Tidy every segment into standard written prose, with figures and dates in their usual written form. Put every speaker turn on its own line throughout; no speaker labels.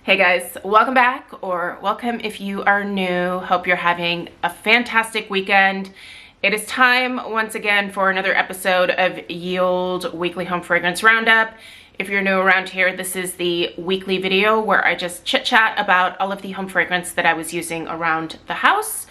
Hey guys, welcome back, or welcome if you are new. Hope you're having a fantastic weekend. It is time once again for another episode of Yield Weekly Home Fragrance Roundup. If you're new around here, this is the weekly video where I just chit chat about all of the home fragrance that I was using around the house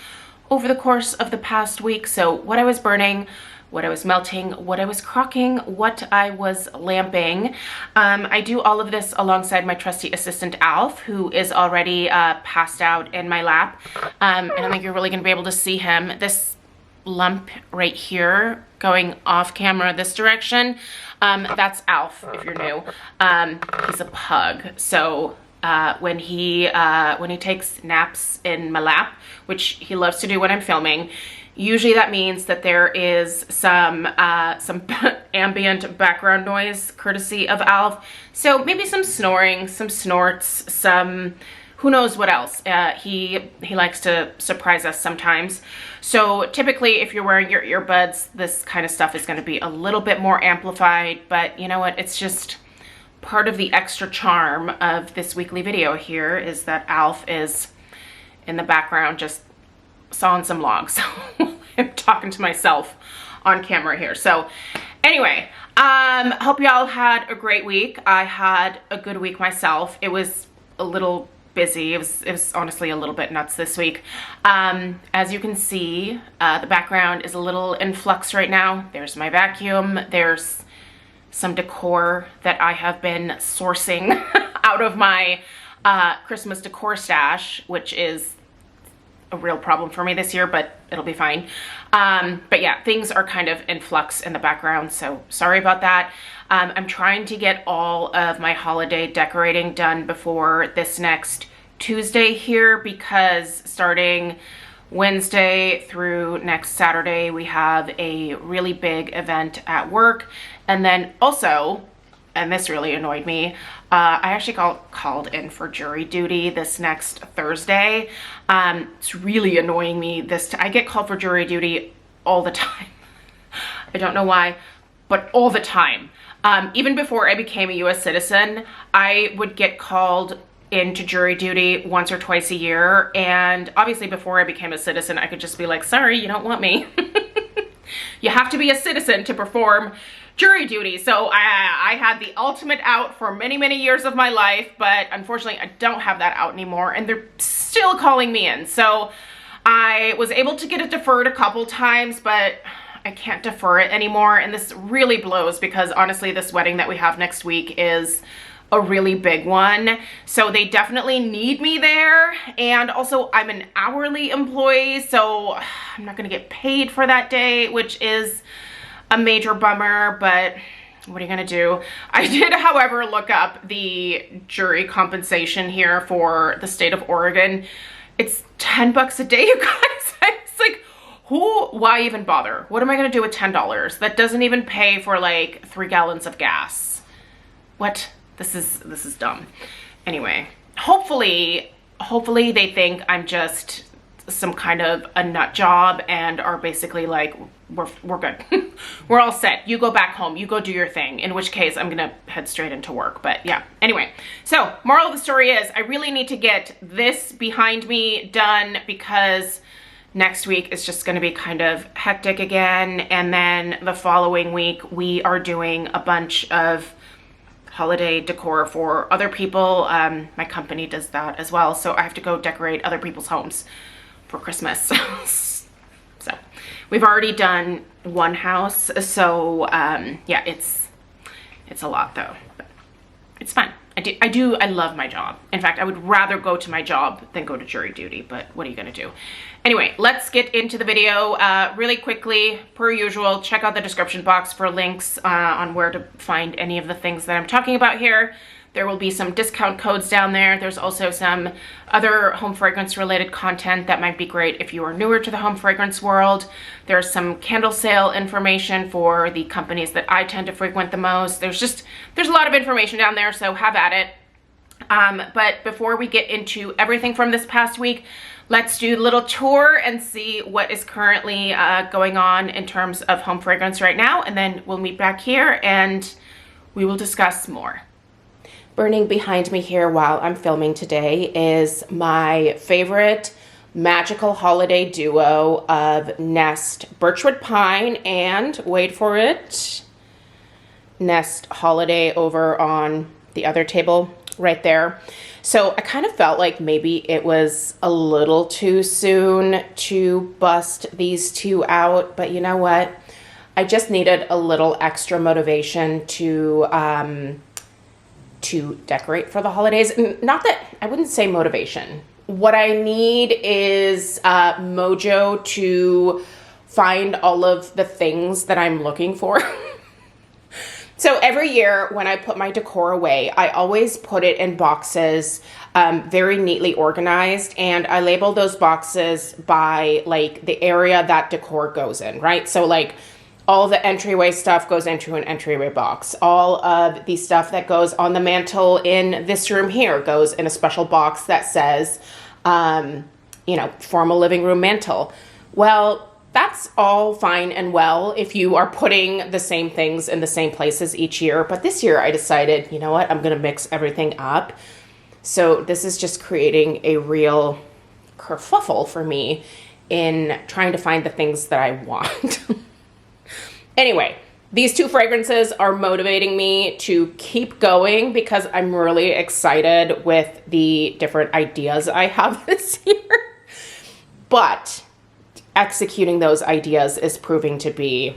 over the course of the past week. So what I was burning, what I was melting, what I was crocking, what I was lamping. I do all of this alongside my trusty assistant Alf, who is already passed out in my lap. I don't think you're really gonna be able to see him. This lump right here going off camera this direction, that's Alf if you're new. He's a pug, so when he takes naps in my lap, which he loves to do when I'm filming, usually that means that there is some ambient background noise courtesy of Alf. So maybe some snoring, some snorts, some who knows what else. He likes to surprise us sometimes. So typically if you're wearing your earbuds, this kind of stuff is going to be a little bit more amplified, but you know what? It's just part of the extra charm of this weekly video here is that Alf is in the background just sawing some logs. I'm talking to myself on camera here. So anyway, hope y'all had a great week. I had a good week myself. It was a little busy. It was honestly a little bit nuts this week. As you can see, the background is a little in flux right now. There's my vacuum. There's some decor that I have been sourcing out of my Christmas decor stash, which is a real problem for me this year, but it'll be fine. But yeah, things are kind of in flux in the background, so sorry about that. I'm trying to get all of my holiday decorating done before this next Tuesday here, because starting Wednesday through next Saturday, we have a really big event at work. And then also, and this really annoyed me, I actually called in for jury duty this next Thursday. It's really annoying me. I get called for jury duty all the time. I don't know why, but all the time. Even before I became a US citizen, I would get called into jury duty once or twice a year. And obviously before I became a citizen, I could just be like, sorry, you don't want me. You have to be a citizen to perform jury duty. So I had the ultimate out for many, many years of my life, but unfortunately I don't have that out anymore, and they're still calling me in. So I was able to get it deferred a couple times, but I can't defer it anymore. And this really blows because honestly, this wedding that we have next week is a really big one. So they definitely need me there. And also I'm an hourly employee, so I'm not gonna get paid for that day, which is a major bummer, but what are you gonna do? I did, however, look up the jury compensation here for the state of Oregon. It's 10 bucks a day, you guys. It's like, why even bother? What am I gonna do with $10? That doesn't even pay for like 3 gallons of gas. What? This is dumb. Anyway, hopefully they think I'm just some kind of a nut job and are basically like, we're good. We're all set. You go back home. You go do your thing. In which case, I'm gonna head straight into work. But yeah, anyway. So, moral of the story is, I really need to get this behind me done because next week is just gonna be kind of hectic again. And then the following week, we are doing a bunch of holiday decor for other people. My company does that as well. So I have to go decorate other people's homes for Christmas. So we've already done one house. So yeah, it's a lot though, but it's fun. I love my job. In fact, I would rather go to my job than go to jury duty, but what are you gonna do? Anyway, let's get into the video really quickly. Per usual, check out the description box for links on where to find any of the things that I'm talking about here. There will be some discount codes down there. There's also some other home fragrance related content that might be great if you are newer to the home fragrance world. There's some candle sale information for the companies that I tend to frequent the most. There's a lot of information down there, so have at it. But before we get into everything from this past week, let's do a little tour and see what is currently going on in terms of home fragrance right now, and then we'll meet back here and we will discuss more. Burning behind me here while I'm filming today is my favorite magical holiday duo of Nest Birchwood Pine and, wait for it, Nest Holiday over on the other table right there. So I kind of felt like maybe it was a little too soon to bust these two out, but you know what? I just needed a little extra motivation to decorate for the holidays. Not that, I wouldn't say motivation. What I need is mojo to find all of the things that I'm looking for. So every year when I put my decor away, I always put it in boxes, very neatly organized, and I label those boxes by like the area that decor goes in, right? So like all the entryway stuff goes into an entryway box. All of the stuff that goes on the mantle in this room here goes in a special box that says, formal living room mantle. Well, that's all fine and well if you are putting the same things in the same places each year. But this year I decided, you know what, I'm going to mix everything up. So this is just creating a real kerfuffle for me in trying to find the things that I want. Anyway, these two fragrances are motivating me to keep going because I'm really excited with the different ideas I have this year. But executing those ideas is proving to be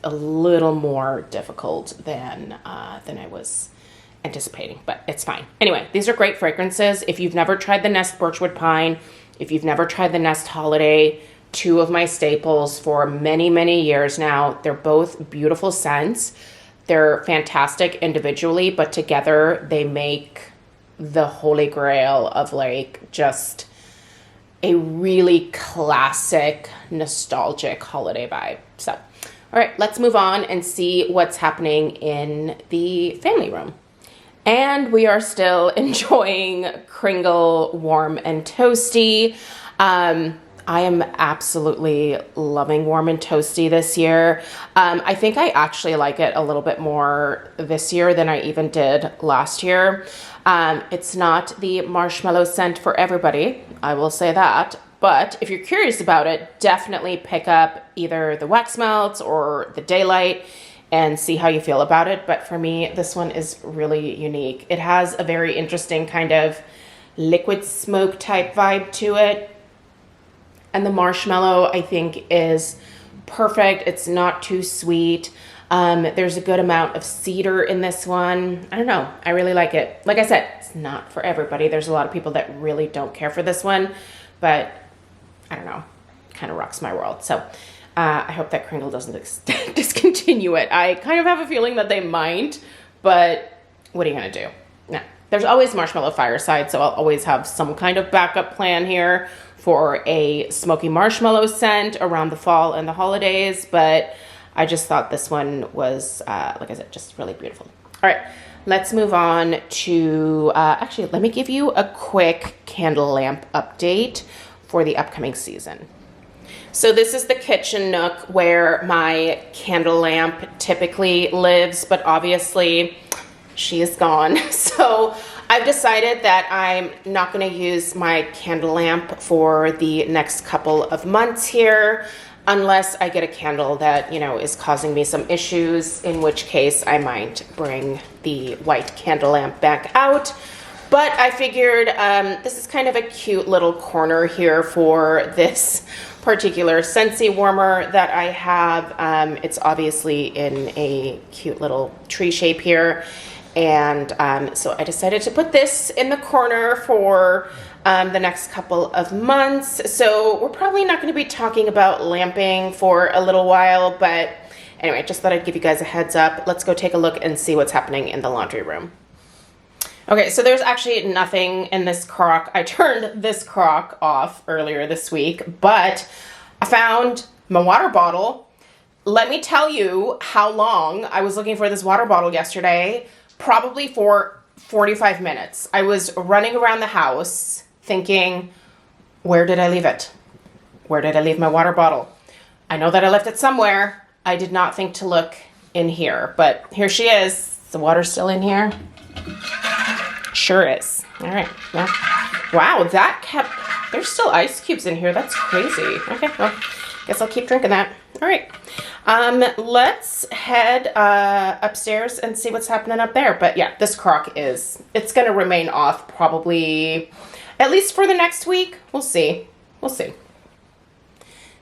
a little more difficult than I was anticipating, but it's fine. Anyway, these are great fragrances. If you've never tried the Nest Birchwood Pine, if you've never tried the Nest Holiday, two of my staples for many, many years now. They're both beautiful scents. They're fantastic individually, but together they make the holy grail of like just a really classic, nostalgic holiday vibe. So, all right, let's move on and see what's happening in the family room. And we are still enjoying Kringle Warm and Toasty. I am absolutely loving Warm and Toasty this year. I think I actually like it a little bit more this year than I even did last year. It's not the marshmallow scent for everybody, I will say that. But if you're curious about it, definitely pick up either the wax melts or the daylight and see how you feel about it. But for me, this one is really unique. It has a very interesting kind of liquid smoke type vibe to it. And the marshmallow, I think, is perfect. It's not too sweet. There's a good amount of cedar in this one. I don't know. I really like it. Like I said, it's not for everybody. There's a lot of people that really don't care for this one. But I don't know. It kind of rocks my world. So I hope that Kringle doesn't discontinue it. I kind of have a feeling that they might. But what are you going to do? No. There's always Marshmallow Fireside, so I'll always have some kind of backup plan here for a smoky marshmallow scent around the fall and the holidays, but I just thought this one was, like I said, just really beautiful. All right, let's move on to, actually, let me give you a quick candle lamp update for the upcoming season. So this is the kitchen nook where my candle lamp typically lives, but obviously she is gone. So I've decided that I'm not going to use my candle lamp for the next couple of months here, unless I get a candle that, is causing me some issues, in which case I might bring the white candle lamp back out. But I figured this is kind of a cute little corner here for this particular Scentsy warmer that I have. It's obviously in a cute little tree shape here. And so I decided to put this in the corner for the next couple of months. So we're probably not going to be talking about lamping for a little while, but anyway, just thought I'd give you guys a heads up. Let's go take a look and see what's happening in the laundry room. Okay, so there's actually nothing in this crock. I turned this crock off earlier this week, but I found my water bottle. Let me tell you how long I was looking for this water bottle yesterday. Probably for 45 minutes. I was running around the house thinking, where did I leave it? Where did I leave my water bottle? I know that I left it somewhere. I did not think to look in here, but here she is. The water's still in here. Sure is. All right. Well, wow, that kept, there's still ice cubes in here. That's crazy. Okay, well, guess I'll keep drinking that. All right. Let's head upstairs and see what's happening up there. But yeah, this crock it's going to remain off probably at least for the next week. We'll see. We'll see.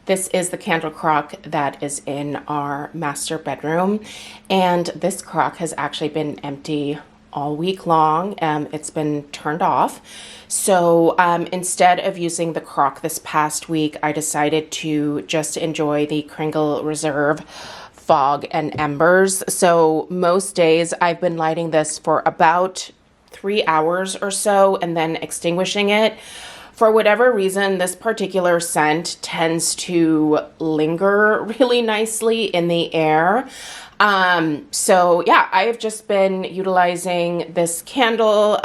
This is the candle crock that is in our master bedroom. And this crock has actually been empty all week long. It's been turned off. So instead of using the crock this past week, I decided to just enjoy the Kringle Reserve Fog and Embers. So most days I've been lighting this for about 3 hours or so and then extinguishing it. For whatever reason, this particular scent tends to linger really nicely in the air. So yeah, I have just been utilizing this candle,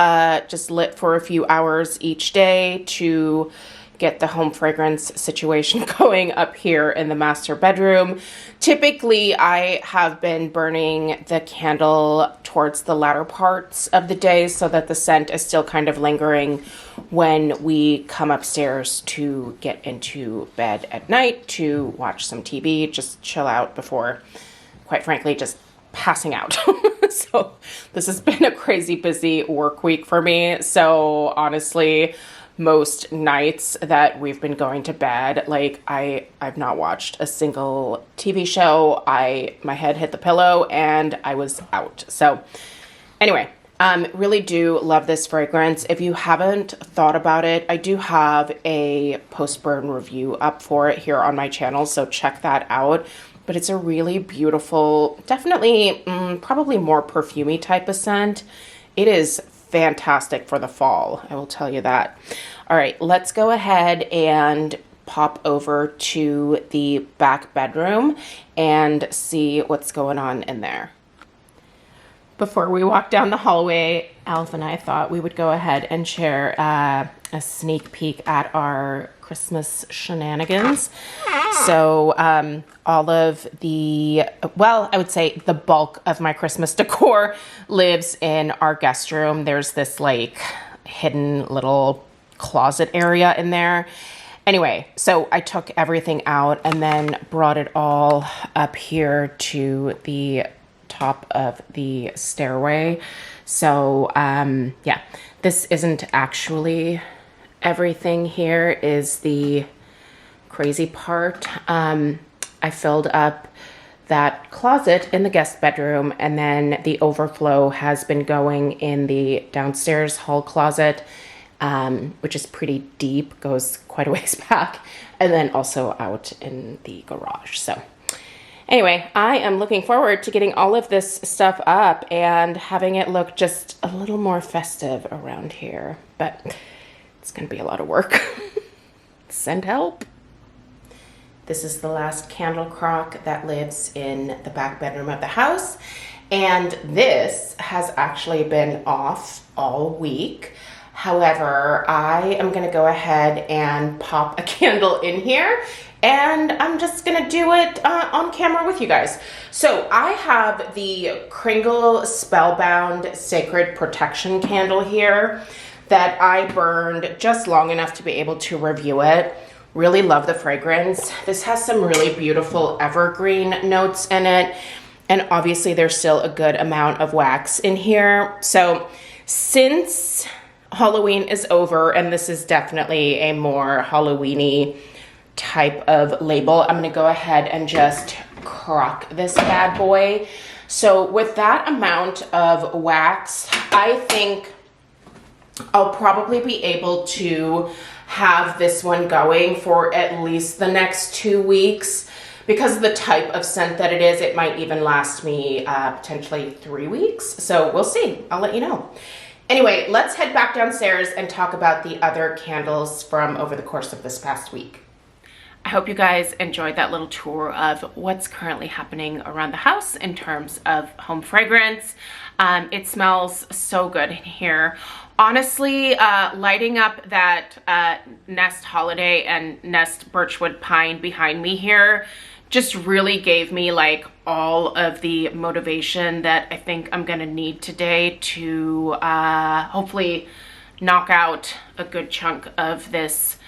just lit for a few hours each day to get the home fragrance situation going up here in the master bedroom. Typically, I have been burning the candle towards the latter parts of the day so that the scent is still kind of lingering when we come upstairs to get into bed at night to watch some TV, just chill out before, quite frankly, just passing out. So this has been a crazy busy work week for me. So honestly, most nights that we've been going to bed, like I've not watched a single TV show. My head hit the pillow and I was out. So anyway, really do love this fragrance. If you haven't thought about it, I do have a post-burn review up for it here on my channel, so check that out. But it's a really beautiful, definitely probably more perfumey type of scent. It is fantastic for the fall, I will tell you that. All right, let's go ahead and pop over to the back bedroom and see what's going on in there. Before we walk down the hallway, Alf and I thought we would go ahead and share a sneak peek at our Christmas shenanigans. So all of the, well, I would say the bulk of my Christmas decor lives in our guest room. There's this like hidden little closet area in there. Anyway, so I took everything out and then brought it all up here to the top of the stairway. So yeah, this isn't actually everything. Here is the crazy part. I filled up that closet in the guest bedroom, and then the overflow has been going in the downstairs hall closet, which is pretty deep, goes quite a ways back, and then also out in the garage. So anyway, I am looking forward to getting all of this stuff up and having it look just a little more festive around here, but it's gonna be a lot of work. Send help. This is the last candle crock that lives in the back bedroom of the house. And this has actually been off all week. However, I am gonna go ahead and pop a candle in here, and I'm just gonna do it on camera with you guys. So I have the Kringle Spellbound Sacred Protection candle here that I burned just long enough to be able to review it. Really love the fragrance. This has some really beautiful evergreen notes in it. And obviously there's still a good amount of wax in here. So since Halloween is over, and this is definitely a more Halloween-y type of label, I'm gonna go ahead and just crock this bad boy. So with that amount of wax, I think I'll probably be able to have this one going for at least the next 2 weeks. Because of the type of scent that it is, it might even last me potentially 3 weeks. So we'll see. I'll let you know. Anyway, let's head back downstairs and talk about the other candles from over the course of this past week. I hope you guys enjoyed that little tour of what's currently happening around the house in terms of home fragrance. It smells so good in here. Honestly, lighting up that Nest Holiday and Nest Birchwood Pine behind me here just really gave me like all of the motivation that I think I'm gonna need today to hopefully knock out a good chunk of this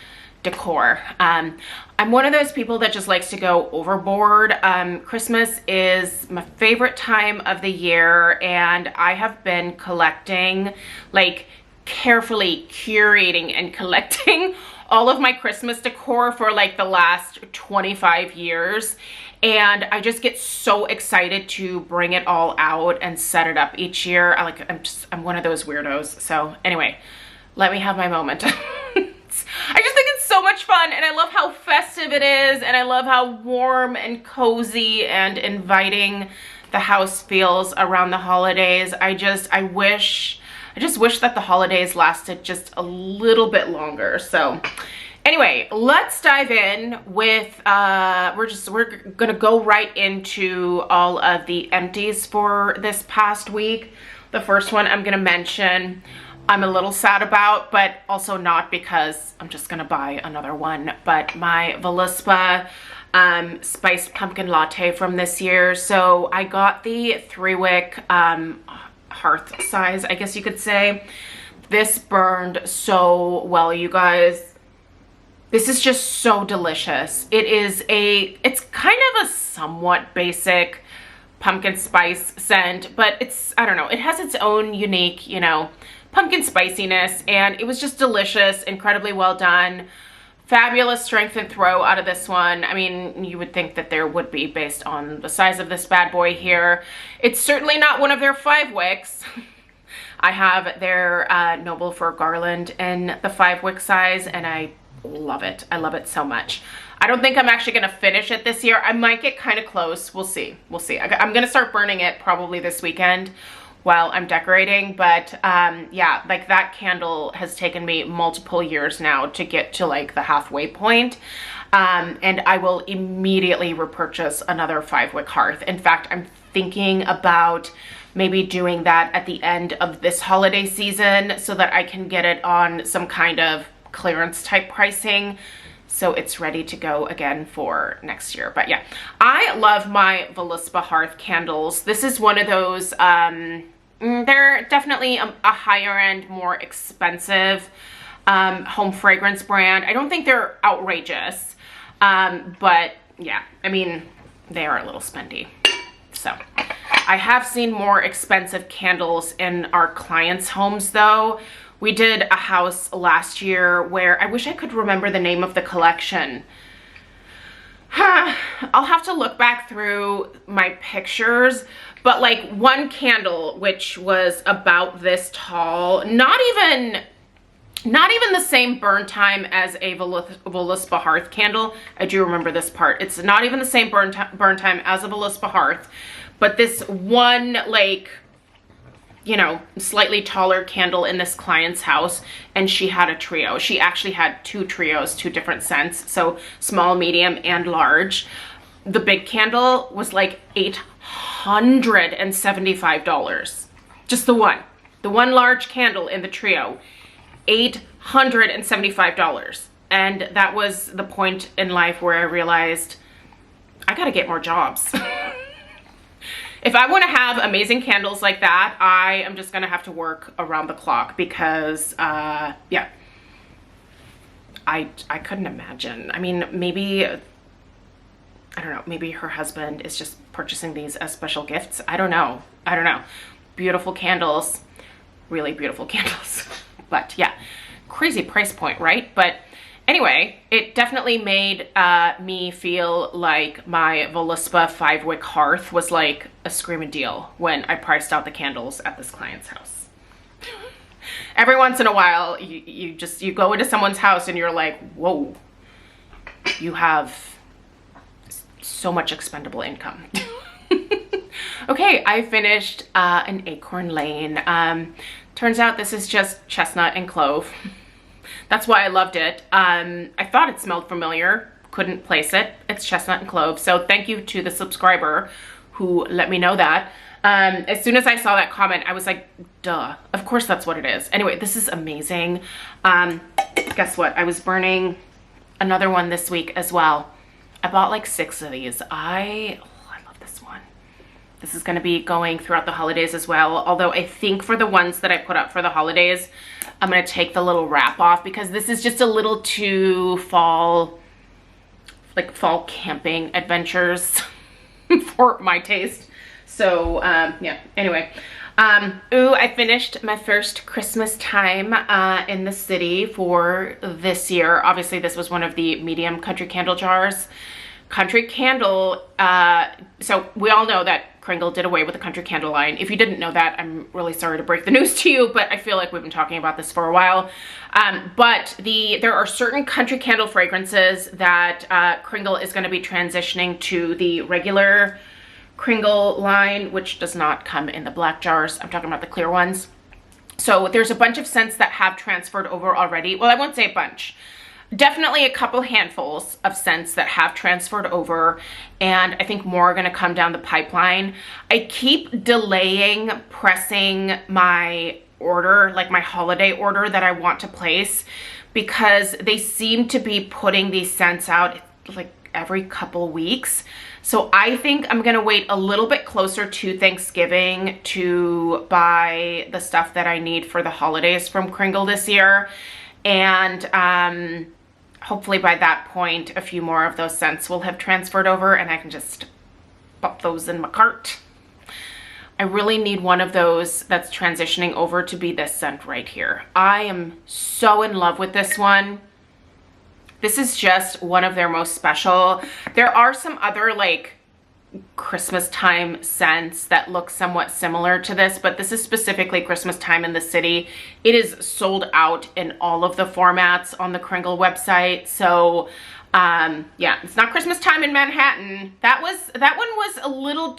decor. I'm one of those people that just likes to go overboard. Christmas is my favorite time of the year, and I have been collecting, like carefully curating and collecting all of my Christmas decor for like the last 25 years. And I just get so excited to bring it all out and set it up each year. I'm one of those weirdos. So anyway, let me have my moment. I just think it's so much fun, and I love how festive it is, and I love how warm and cozy and inviting the house feels around the holidays. I just wish that the holidays lasted just a little bit longer. So anyway, let's dive in with, we're gonna go right into all of the empties for this past week. The first one I'm gonna mention, I'm a little sad about, but also not, because I'm just gonna buy another one. But my voluspa spiced pumpkin latte from this year. So I got the 3-wick hearth size, I guess you could say. This burned so well, you guys. This is just so delicious. It's kind of a somewhat basic pumpkin spice scent, but I don't know, it has its own unique, you know, pumpkin spiciness, and it was just delicious, incredibly well done. Fabulous strength and throw out of this one. I mean, you would think that there would be based on the size of this bad boy here. It's certainly not one of their 5 wicks. I have their Noble for Garland in the 5-wick size, and I love it. I love it so much. I don't think I'm actually gonna finish it this year. I might get kind of close. We'll see. We'll see. I'm gonna start burning it probably this weekend while I'm decorating, but yeah, like that candle has taken me multiple years now to get to like the halfway point, and I will immediately repurchase another 5-wick hearth. In fact, I'm thinking about maybe doing that at the end of this holiday season so that I can get it on some kind of clearance type pricing, so it's ready to go again for next year. But yeah, I love my voluspa hearth candles. This is one of those, they're definitely a higher end, more expensive home fragrance brand. I don't think they're outrageous, but yeah, I mean, they are a little spendy. So I have seen more expensive candles in our clients' homes though. We did a house last year where I wish I could remember the name of the collection. I'll have to look back through my pictures, but like one candle, which was about this tall, not even the same burn time as a voluspa hearth candle. I do remember this part. It's not even the same burn time as a voluspa hearth, but this one, like, you know, slightly taller candle in this client's house, and she had a trio. She actually had 2 trios, 2 different scents, so small, medium, and large. The big candle was like $875. Just the one large candle in the trio, $875. And that was the point in life where I realized I gotta get more jobs. If I want to have amazing candles like that, I am just going to have to work around the clock, because, yeah, I couldn't imagine. I mean, maybe, I don't know, maybe her husband is just purchasing these as special gifts. I don't know. Beautiful candles, really beautiful candles. But yeah, crazy price point, right? But anyway, it definitely made me feel like my voluspa 5-wick hearth was like a screaming deal when I priced out the candles at this client's house. Every once in a while, you go into someone's house and you're like, whoa, you have so much expendable income. Okay, I finished an Acorn Lane. Turns out this is just chestnut and clove. That's why I loved it. I thought it smelled familiar, couldn't place it. It's chestnut and clove. So thank you to the subscriber who let me know that. As soon as I saw that comment, I was like, duh, of course that's what it is. Anyway, this is amazing. Guess what? I was burning another one this week as well. I bought like 6 of these. I love this one. This is going to be going throughout the holidays as well. Although I think for the ones that I put up for the holidays, I'm going to take the little wrap off because this is just a little too fall, like fall camping adventures for my taste. So yeah, anyway. Ooh, I finished my first Christmas time in the city for this year. Obviously, this was one of the medium country candle jars. Country candle, so we all know that Kringle did away with the country candle line. If you didn't know that, I'm really sorry to break the news to you, but I feel like we've been talking about this for a while. But there are certain country candle fragrances that Kringle is going to be transitioning to the regular Kringle line, which does not come in the black jars. I'm talking about the clear ones. So there's a bunch of scents that have transferred over already. Well, I won't say a bunch. Definitely a couple handfuls of scents that have transferred over, and I think more are going to come down the pipeline. I keep delaying pressing my order, like my holiday order that I want to place, because they seem to be putting these scents out like every couple weeks. So I think I'm going to wait a little bit closer to Thanksgiving to buy the stuff that I need for the holidays from Kringle this year. And hopefully by that point, a few more of those scents will have transferred over and I can just pop those in my cart. I really need one of those that's transitioning over to be this scent right here. I am so in love with this one. This is just one of their most special. There are some other like Christmas time scents that look somewhat similar to this, but this is specifically Christmas time in the city. It is sold out in all of the formats on the Kringle website. So yeah, it's not Christmas time in Manhattan. That one was a little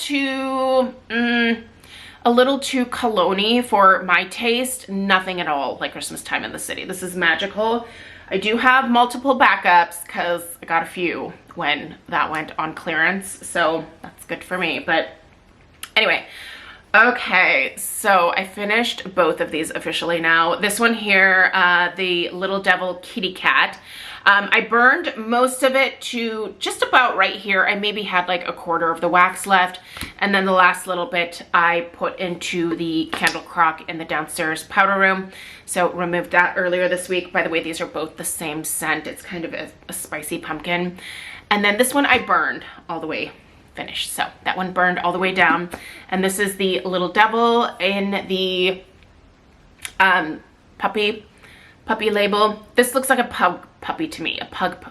too cologne-y for my taste. Nothing at all like Christmas time in the city. This is magical. I do have multiple backups because I got a few when that went on clearance, so that's good for me. But anyway, okay, so I finished both of these officially now. This one here, the Little Devil Kitty Cat. I burned most of it to just about right here. I maybe had like a quarter of the wax left. And then the last little bit I put into the candle crock in the downstairs powder room. So removed that earlier this week. By the way, these are both the same scent. It's kind of a spicy pumpkin. And then this one I burned all the way finished. So that one burned all the way down. And this is the Little Devil in the puppy label. This looks like a pug puppy to me, a pug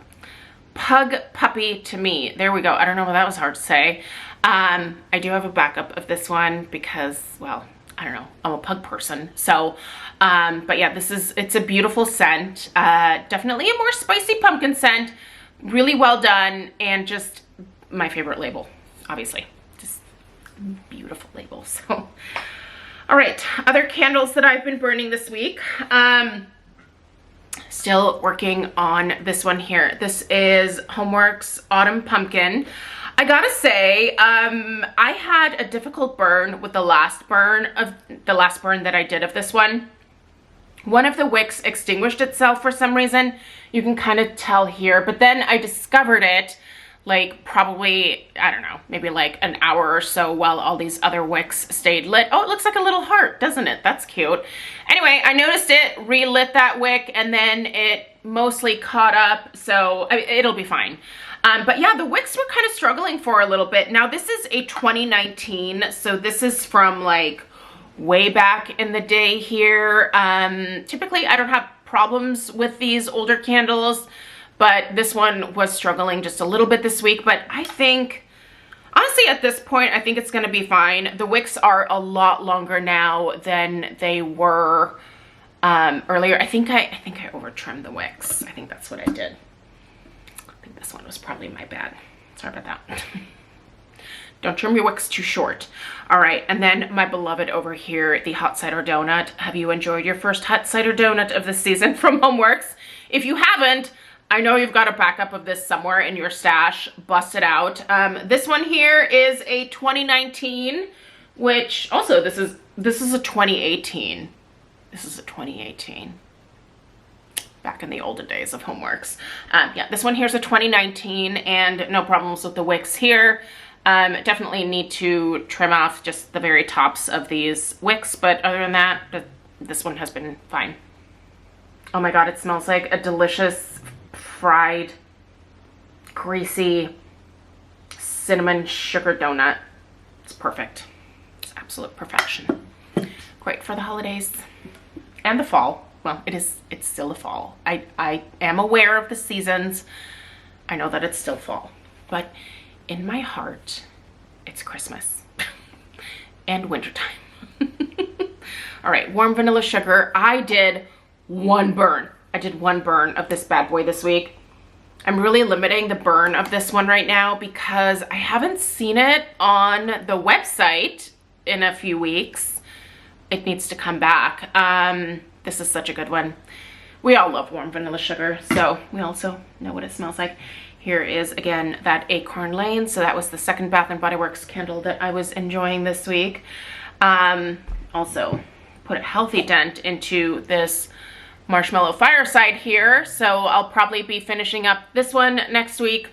puppy to me. There we go. I don't know, that was hard to say. I do have a backup of this one because, well, I don't know, I'm a pug person. So, but yeah, it's a beautiful scent. Definitely a more spicy pumpkin scent. Really well done, and just my favorite label, obviously. Just beautiful label. So, all right, other candles that I've been burning this week. Still working on this one here. This is HomeWorx Autumn Pumpkin. I gotta say, I had a difficult burn with the last burn that I did of this one. One of the wicks extinguished itself for some reason. You can kind of tell here, but then I discovered it like probably, I don't know, maybe like an hour or so while all these other wicks stayed lit. Oh, it looks like a little heart, doesn't it? That's cute. Anyway, I noticed it, relit that wick, and then it mostly caught up, so it'll be fine. But yeah, the wicks were kind of struggling for a little bit. Now this is a 2019, so this is from like way back in the day here. Typically I don't have problems with these older candles, but this one was struggling just a little bit this week. But I think, honestly, at this point, I think it's going to be fine. The wicks are a lot longer now than they were earlier. I think I over trimmed the wicks. I think that's what I did. I think this one was probably my bad. Sorry about that. Don't trim your wicks too short. All right, and then my beloved over here, the hot cider donut. Have you enjoyed your first hot cider donut of the season from HomeWorx? If you haven't, I know you've got a backup of this somewhere in your stash. Bust it out. This one here is a 2019, which also this is a 2018. This is a 2018. back in the olden days of HomeWorx. Yeah, this one here's a 2019 and no problems with the wicks here. Definitely need to trim off just the very tops of these wicks, but other than that, this one has been fine. Oh my God, it smells like a delicious fried, greasy cinnamon sugar donut. It's perfect. It's absolute perfection. Great for the holidays and the fall. Well, it's still the fall. I am aware of the seasons. I know that it's still fall, but in my heart, it's Christmas and wintertime. All right, warm vanilla sugar. I did one burn. I did one burn of this bad boy this week. I'm really limiting the burn of this one right now because I haven't seen it on the website in a few weeks. It needs to come back. This is such a good one. We all love warm vanilla sugar, so we also know what it smells like. Here is, again, that Acorn Lane. So that was the second Bath & Body Works candle that I was enjoying this week. Also put a healthy dent into this Marshmallow Fireside here. So I'll probably be finishing up this one next week.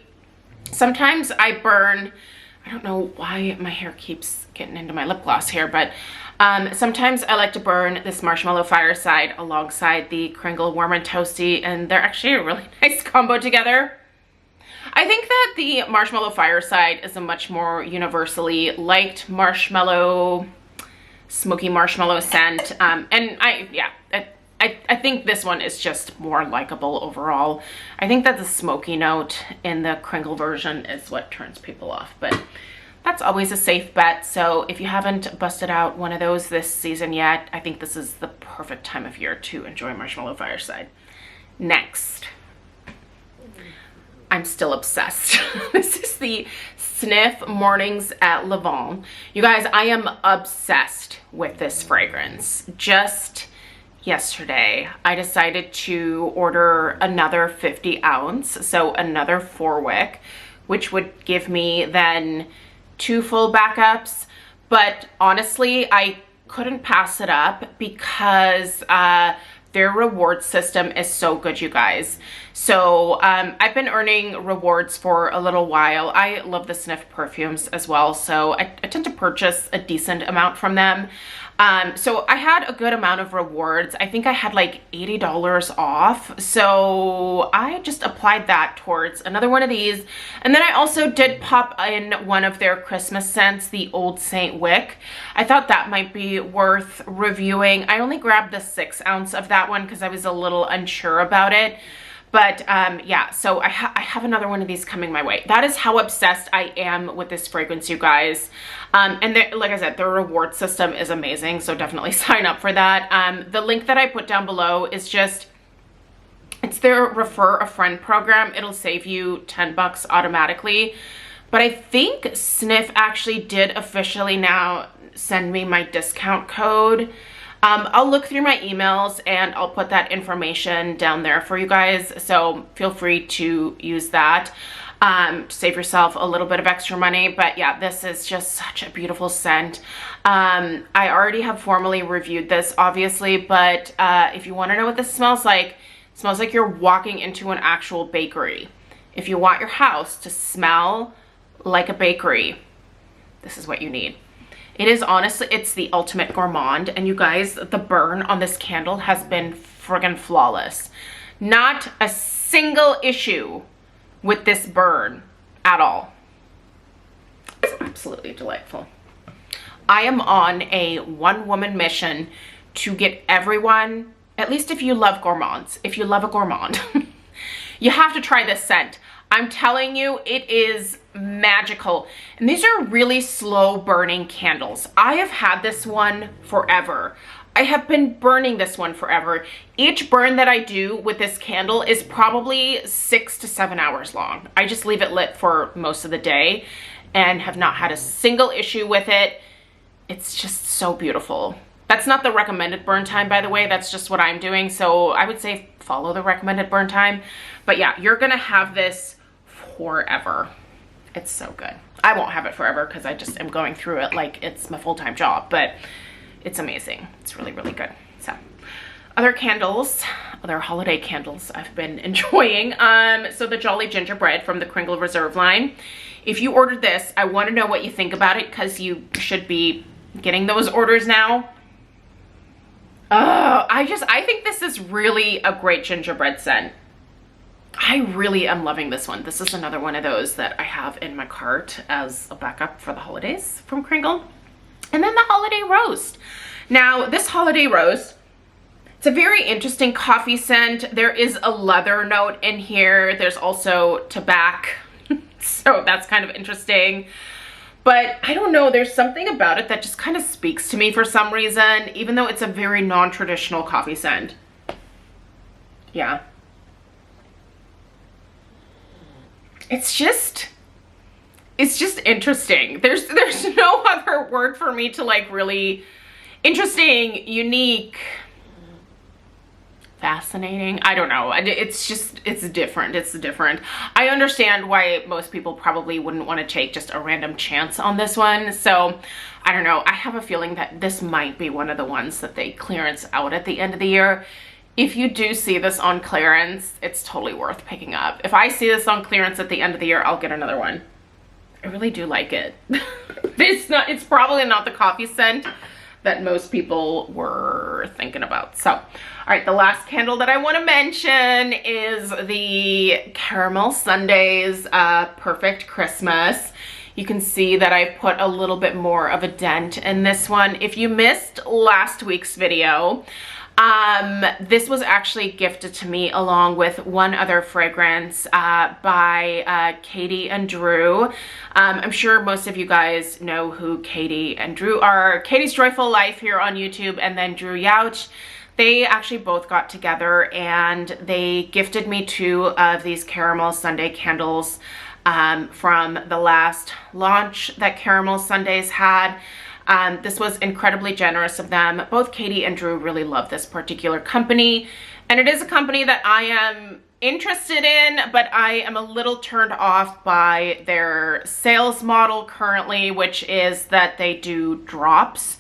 Sometimes I burn, I don't know why my hair keeps getting into my lip gloss here, but sometimes I like to burn this Marshmallow Fireside alongside the Kringle Warm and Toasty, and they're actually a really nice combo together. I think that the Marshmallow Fireside is a much more universally liked marshmallow, smoky marshmallow scent. And I think this one is just more likable overall. I think that the smoky note in the Kringle version is what turns people off, but that's always a safe bet. So if you haven't busted out one of those this season yet, I think this is the perfect time of year to enjoy Marshmallow Fireside. Next, I'm still obsessed. This is the Sniff Mornings at Lavon. You guys, I am obsessed with this fragrance. Just yesterday, I decided to order another 50 ounce, so another 4-wick, which would give me then 2 full backups. But honestly, I couldn't pass it up because their reward system is so good, you guys. So I've been earning rewards for a little while. I love the Sniff perfumes as well, so I tend to purchase a decent amount from them. So I had a good amount of rewards. I think I had like $80 off. So I just applied that towards another one of these. And then I also did pop in one of their Christmas scents, the Old Saint Wick. I thought that might be worth reviewing. I only grabbed the 6 ounce of that one because I was a little unsure about it. But yeah, so I have another one of these coming my way. That is how obsessed I am with this fragrance, you guys. And like I said, their reward system is amazing, so definitely sign up for that. The link that I put down below is just, it's their Refer a Friend program. It'll save you 10 bucks automatically. But I think Sniff actually did officially now send me my discount code. I'll look through my emails and I'll put that information down there for you guys. So feel free to use that to save yourself a little bit of extra money. But yeah, this is just such a beautiful scent. I already have formally reviewed this, obviously, but if you want to know what this smells like, it smells like you're walking into an actual bakery. If you want your house to smell like a bakery, this is what you need. It is honestly, it's the ultimate gourmand. And you guys, the burn on this candle has been friggin' flawless. Not a single issue with this burn at all. It's absolutely delightful. I am on a one-woman mission to get everyone, at least if you love gourmands, if you love a gourmand, you have to try this scent. I'm telling you, it is magical. And these are really slow burning candles. I have had this one forever. I have been burning this one forever. Each burn that I do with this candle is probably 6 to 7 hours long. I just leave it lit for most of the day and have not had a single issue with it. It's just so beautiful. That's not the recommended burn time, by the way. That's just what I'm doing. So I would say follow the recommended burn time. But yeah, you're gonna have this forever. It's so good. I won't have it forever because I just am going through it like it's my full-time job, but it's amazing. It's really, really good. So other candles, other holiday candles I've been enjoying. So the Jolly Gingerbread from the Kringle Reserve line. If you ordered this, I want to know what you think about it, because you should be getting those orders now. I think this is really a great gingerbread scent. I really am loving this one. This is another one of those that I have in my cart as a backup for the holidays from Kringle. And then the Holiday Roast. Now, this Holiday Roast, it's a very interesting coffee scent. There is a leather note in here. There's also tobacco. So that's kind of interesting. But I don't know, there's something about it that just kind of speaks to me for some reason, even though it's a very non-traditional coffee scent. Yeah. It's just interesting. There's no other word for me to like really interesting, unique, fascinating. I don't know. It's different. It's different. I understand why most people probably wouldn't want to take just a random chance on this one. So I don't know. I have a feeling that this might be one of the ones that they clearance out at the end of the year. If you do see this on clearance, it's totally worth picking up. If I see this on clearance at the end of the year, I'll get another one. I really do like it. It's probably not the coffee scent that most people were thinking about. So, all right, the last candle that I want to mention is the Caramel Sundays Perfect Christmas. You can see that I put a little bit more of a dent in this one. If you missed last week's video, this was actually gifted to me along with one other fragrance by Katie and Drew. I'm sure most of you guys know who Katie and Drew are. Katie's Joyful Life here on YouTube, and then Drew Youch. They actually both got together and they gifted me 2 of these Caramel Sunday candles from the last launch that Caramel Sundays had. This was incredibly generous of them. Both Katie and Drew really love this particular company, and it is a company that I am interested in, but I am a little turned off by their sales model currently, which is that they do drops.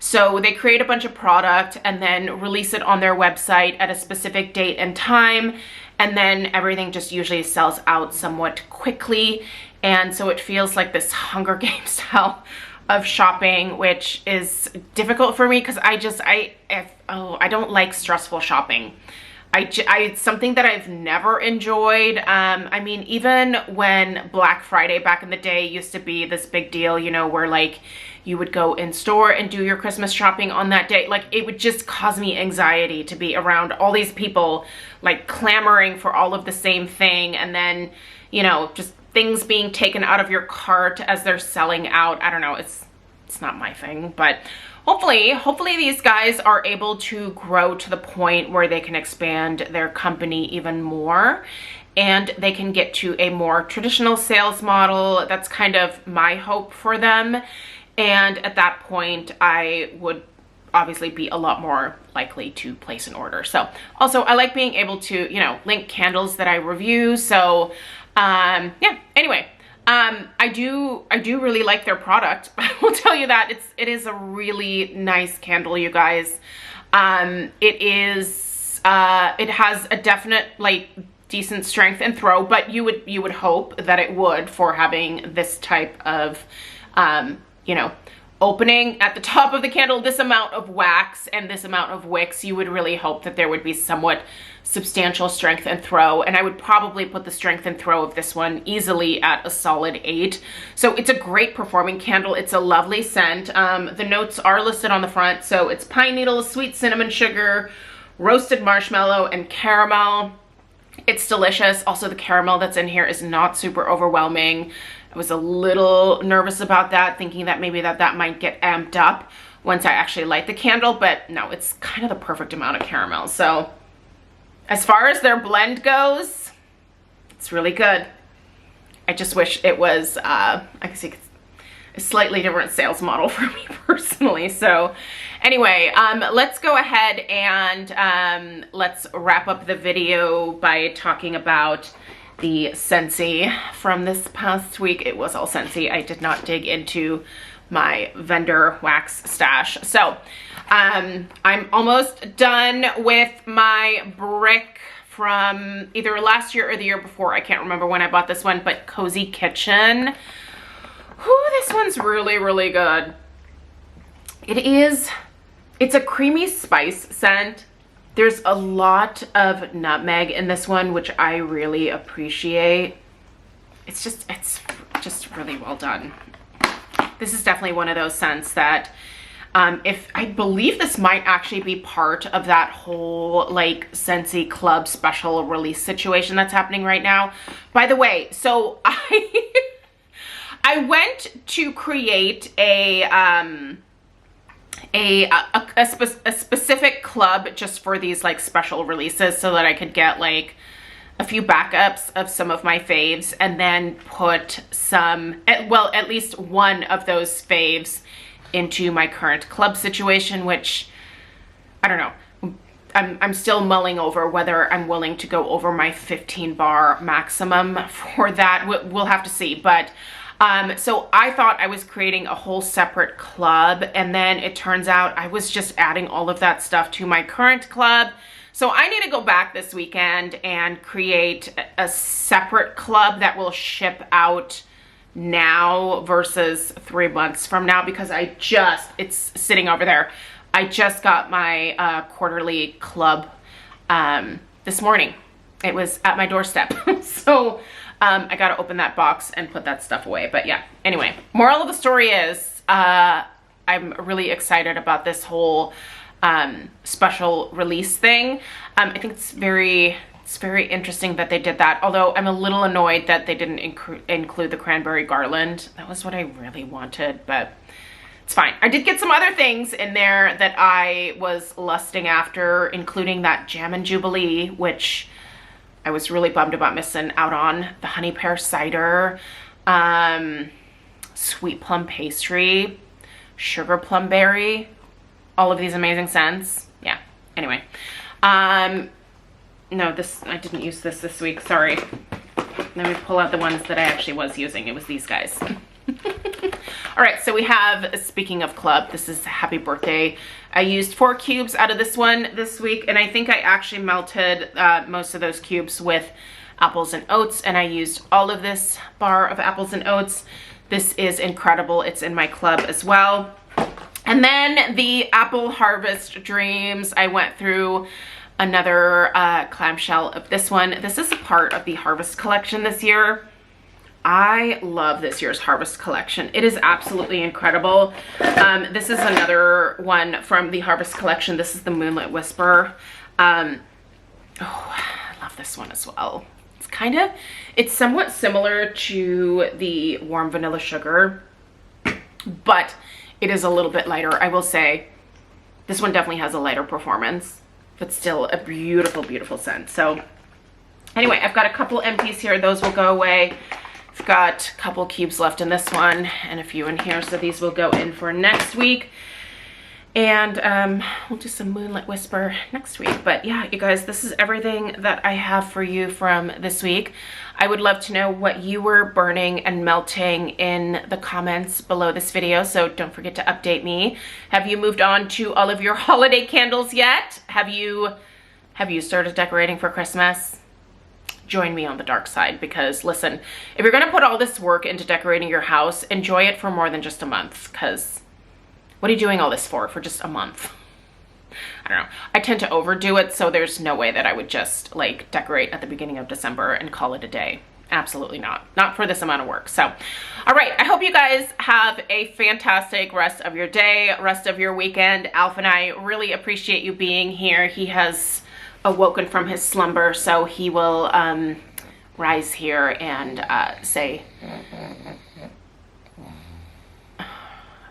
So they create a bunch of product and then release it on their website at a specific date and time, and then everything just usually sells out somewhat quickly. And so it feels like this Hunger Games style of shopping, which is difficult for me because I don't like stressful shopping. It's something that I've never enjoyed. I mean, even when Black Friday back in the day used to be this big deal, you know, where like you would go in store and do your Christmas shopping on that day, like it would just cause me anxiety to be around all these people like clamoring for all of the same thing, and then, you know, just things being taken out of your cart as they're selling out. I don't know, it's not my thing, but hopefully these guys are able to grow to the point where they can expand their company even more and they can get to a more traditional sales model. That's kind of my hope for them. And at that point, I would obviously be a lot more likely to place an order. So also I like being able to, you know, link candles that I review. So yeah, anyway, I do really like their product. I will tell you that it is a really nice candle, you guys. It has a definite like decent strength and throw, but you would hope that it would, for having this type of, you know, opening at the top of the candle, this amount of wax and this amount of wicks. You would really hope that there would be somewhat substantial strength and throw, and I would probably put the strength and throw of this one easily at a solid 8. So it's a great performing candle. It's a lovely scent. The notes are listed on the front. So it's pine needles, sweet cinnamon sugar, roasted marshmallow, and caramel. It's delicious. Also, the caramel that's in here is not super overwhelming. I was a little nervous about that, thinking that maybe that might get amped up once I actually light the candle, but no, it's kind of the perfect amount of caramel. So as far as their blend goes, it's really good. I just wish it was, I guess a slightly different sales model for me personally. So anyway, let's go ahead and let's wrap up the video by talking about the Scentsy from this past week. It was all Scentsy. I did not dig into my vendor wax stash. So I'm almost done with my brick from either last year or the year before. I can't remember when I bought this one, but Cozy Kitchen. Whew, this one's really, really good. It's a creamy spice scent. There's a lot of nutmeg in this one, which I really appreciate. It's just really well done. This is definitely one of those scents that if I believe this might actually be part of that whole like Scentsy Club special release situation that's happening right now. By the way, so I went to create a specific club just for these like special releases so that I could get like a few backups of some of my faves and then put some, well, at least one of those faves into my current club situation, which I don't know. I'm still mulling over whether I'm willing to go over my 15 bar maximum for that. We'll have to see. But so I thought I was creating a whole separate club, and then it turns out I was just adding all of that stuff to my current club. So I need to go back this weekend and create a separate club that will ship out now versus 3 months from now, because it's sitting over there. I just got my quarterly club this morning. It was at my doorstep. So I got to open that box and put that stuff away. But yeah, anyway, moral of the story is I'm really excited about this whole special release thing. I think it's very interesting that they did that, although I'm a little annoyed that they didn't include the cranberry garland. That was what I really wanted, but it's fine. I did get some other things in there that I was lusting after, including that Jam and Jubilee, which I was really bummed about missing out on. The honey pear cider, sweet plum pastry, sugar plum berry, all of these amazing scents. Yeah, anyway. No, I didn't use this week, sorry. Let me pull out the ones that I actually was using. It was these guys. All right, so we have, speaking of club, this is Happy Birthday. I used 4 cubes out of this one this week, and I think I actually melted most of those cubes with apples and oats, and I used all of this bar of apples and oats. This is incredible. It's in my club as well. And then the Apple Harvest Dreams, I went through another clamshell of this one. This is a part of the Harvest collection this year. I love this year's Harvest collection. It is absolutely incredible. This is another one from the Harvest collection. This is the Moonlit Whisper. Oh, I love this one as well. It's somewhat similar to the Warm Vanilla Sugar, but it is a little bit lighter. I will say this one definitely has a lighter performance, but still a beautiful, beautiful scent. So anyway, I've got a couple empties here. Those will go away. I've got a couple cubes left in this one and a few in here. So these will go in for next week. And we'll do some Moonlit Whisper next week. But yeah, you guys, this is everything that I have for you from this week. I would love to know what you were burning and melting in the comments below this video. So don't forget to update me. Have you moved on to all of your holiday candles yet? Have you started decorating for Christmas? Join me on the dark side, because listen, if you're gonna put all this work into decorating your house, enjoy it for more than just a month, because what are you doing all this for just a month? I don't know. I tend to overdo it, so there's no way that I would just like decorate at the beginning of December and call it a day. Absolutely not. Not for this amount of work. So, all right. I hope you guys have a fantastic rest of your day, rest of your weekend. Alf and I really appreciate you being here. He has awoken from his slumber, so he will rise here and say,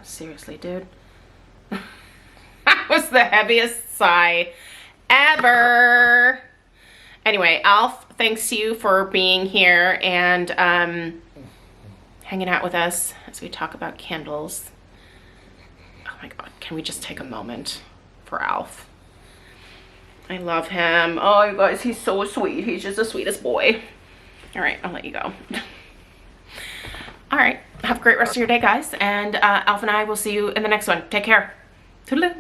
seriously, dude? That was the heaviest sigh ever. Anyway, Alf, thanks to you for being here and hanging out with us as we talk about candles. Oh my God, can we just take a moment for Alf? I love him. Oh, you guys, he's so sweet. He's just the sweetest boy. All right, I'll let you go. All right, have a great rest of your day, guys, and Alf and I will see you in the next one. Take care. Toodaloo.